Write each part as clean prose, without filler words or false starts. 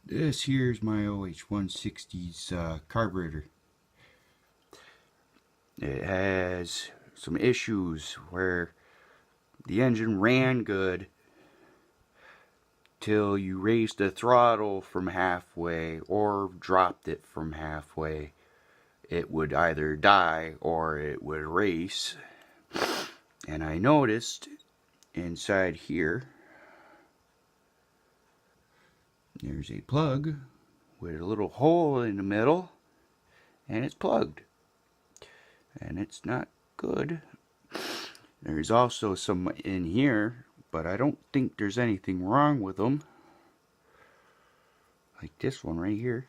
This here's my OH160's carburetor. It has some issues where the engine ran good till you raised the throttle from halfway or dropped it from halfway. It would either die or it would race. And I noticed inside here there's a plug with a little hole in the middle, and it's plugged, and it's not good. There's also some in here, but I don't think there's anything wrong with them, like this one right here.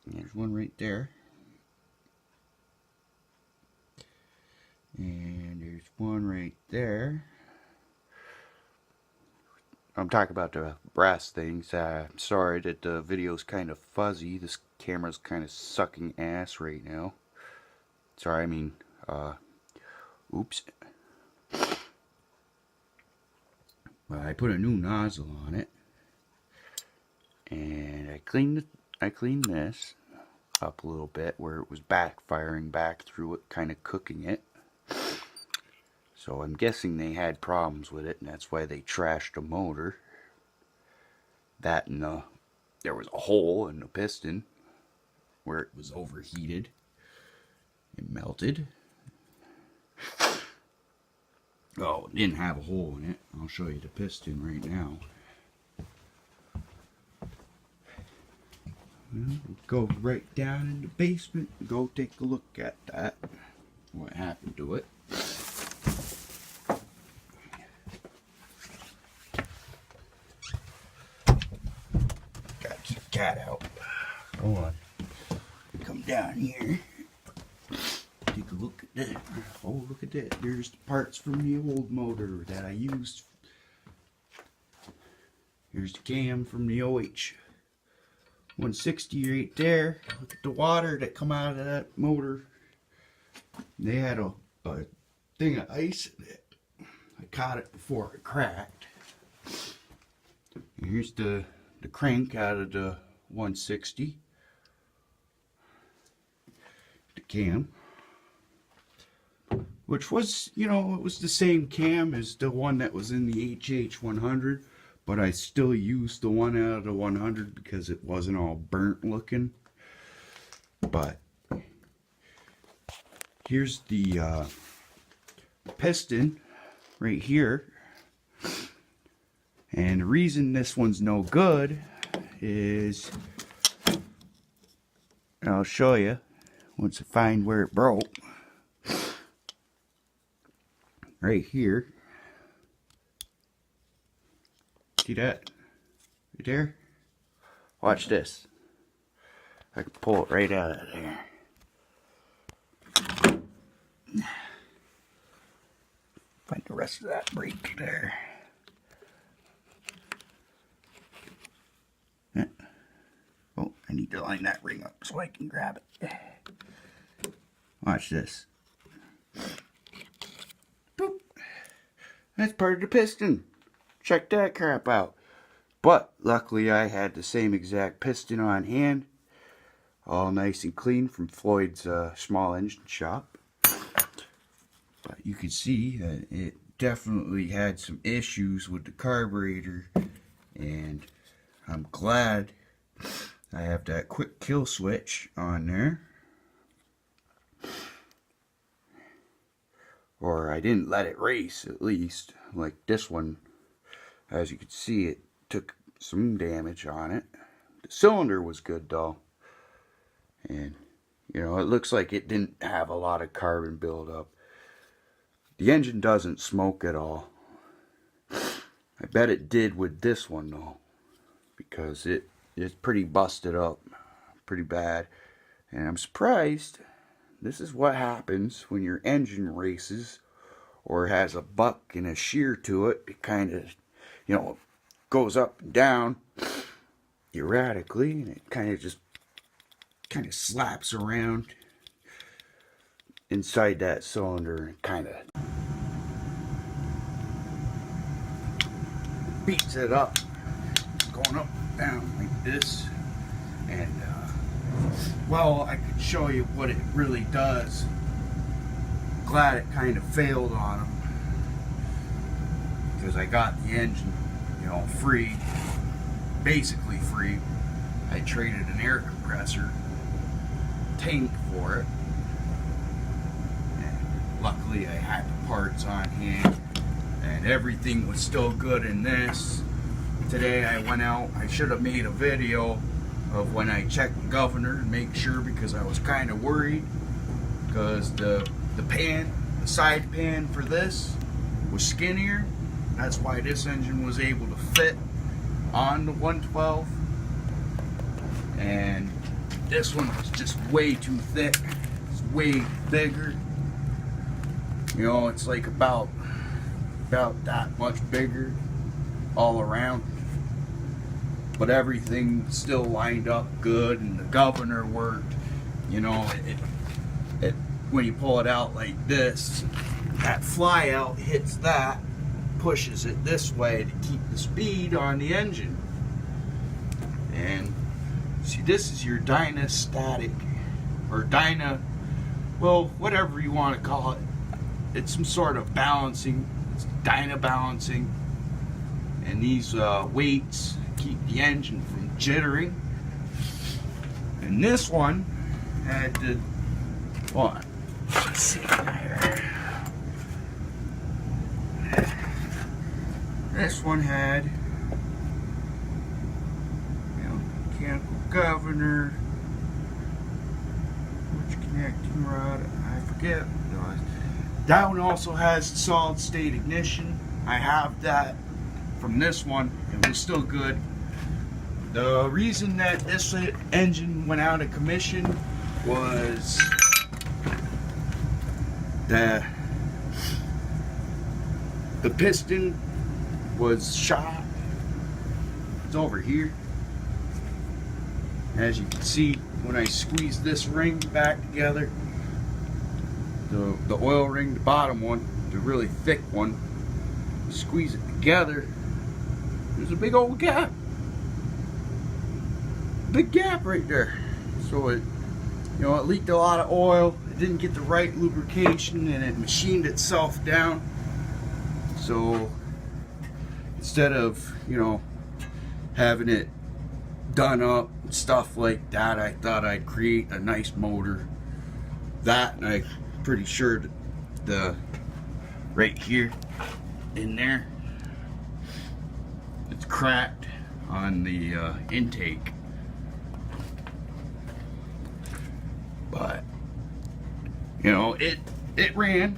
There's one right there, and there's one right there. I'm talking about the brass things. I'm sorry that the video's kind of fuzzy. This camera's kind of sucking ass right now. Sorry, I mean, oops. But I put a new nozzle on it, and I cleaned this up a little bit where it was backfiring back through it, kind of cooking it. So I'm guessing they had problems with it, and that's why they trashed the motor. That and there was a hole in the piston where it was overheated. It melted. Oh, it didn't have a hole in it. I'll show you the piston right now. Well, we'll go right down in the basement and go take a look at that. What happened to it. Cat out. Hold on. Come down here. Take a look at that. Oh, look at that. There's the parts from the old motor that I used. Here's the cam from the OH160 right there. Look at the water that come out of that motor. They had a thing of ice in it. I caught it before it cracked. And here's the crank out of the 160, the cam, which was, you know, it was the same cam as the one that was in the HH100, but I still used the one out of the 100 because it wasn't all burnt looking. But here's the piston right here, and the reason this one's no good is, I'll show you once I find where it broke. Right here. See that? Right there? Watch this. I can pull it right out of there. Find the rest of that break there. Oh, I need to line that ring up so I can grab it. Watch this. Boop. That's part of the piston. Check that crap out. But luckily I had the same exact piston on hand. All nice and clean from Floyd's small engine shop. But you can see that it definitely had some issues with the carburetor. And I'm glad I have that quick kill switch on there. Or I didn't let it race, at least. Like this one, as you can see, it took some damage on it. The cylinder was good though. And, you know, it looks like it didn't have a lot of carbon buildup. The engine doesn't smoke at all. I bet it did with this one though, because it's pretty busted up, pretty bad. And I'm surprised. This is what happens when your engine races or has a buck and a shear to it. It kind of, you know, goes up and down erratically, and it kind of just slaps around inside that cylinder and kind of beats it up. going up and down like this. And well, I could show you what it really does. Glad it kind of failed on them, because I got the engine, you know, free, basically free. I traded an air compressor tank for it, and luckily I had the parts on hand, and everything was still good in this. Today I went out, I should have made a video of when I checked the governor and make sure, because I was kind of worried, because the pan, the side pan for this was skinnier. That's why this engine was able to fit on the 112, and this one was just way too thick. It's way bigger. You know, it's like about that much bigger all around. But everything still lined up good, and the governor worked. You know, it when you pull it out like this, that fly out hits that, pushes it this way to keep the speed on the engine. And see, this is your dynastatic, or well, whatever you want to call it. It's some sort of balancing. It's dyna balancing, and these weights keep the engine from jittering. And this one had the what? Let's see here. This one had, you know, mechanical governor, which connecting rod, I forget. That one also has solid state ignition. I have that from this one. It was still good. The reason that this engine went out of commission was the piston was shot. It's over here. As you can see, when I squeeze this ring back together, the oil ring, the bottom one, the really thick one, squeeze it together, there's a big old gap. Big gap right there. So it, you know, it leaked a lot of oil. It didn't get the right lubrication, and it machined itself down. So instead of, you know, having it done up and stuff like that, I thought I'd create a nice motor. That, and I'm pretty sure that the right here in there, it's cracked on the intake. But you know, it ran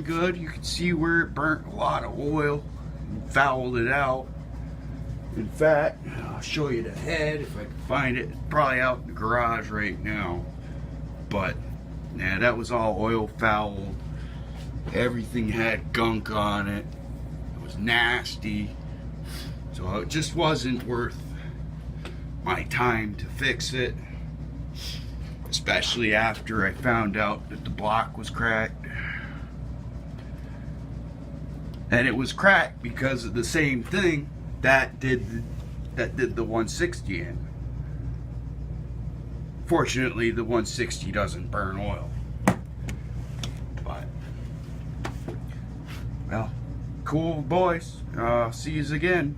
good. You can see where it burnt a lot of oil and fouled it out. In fact, I'll show you the head if I can find it. It's probably out in the garage right now. But yeah, that was all oil fouled. Everything had gunk on it. It was nasty. So it just wasn't worth my time to fix it. Especially after I found out that the block was cracked. And it was cracked because of the same thing that did the 160 in. Fortunately, the 160 doesn't burn oil. But, well, cool boys. See yous again.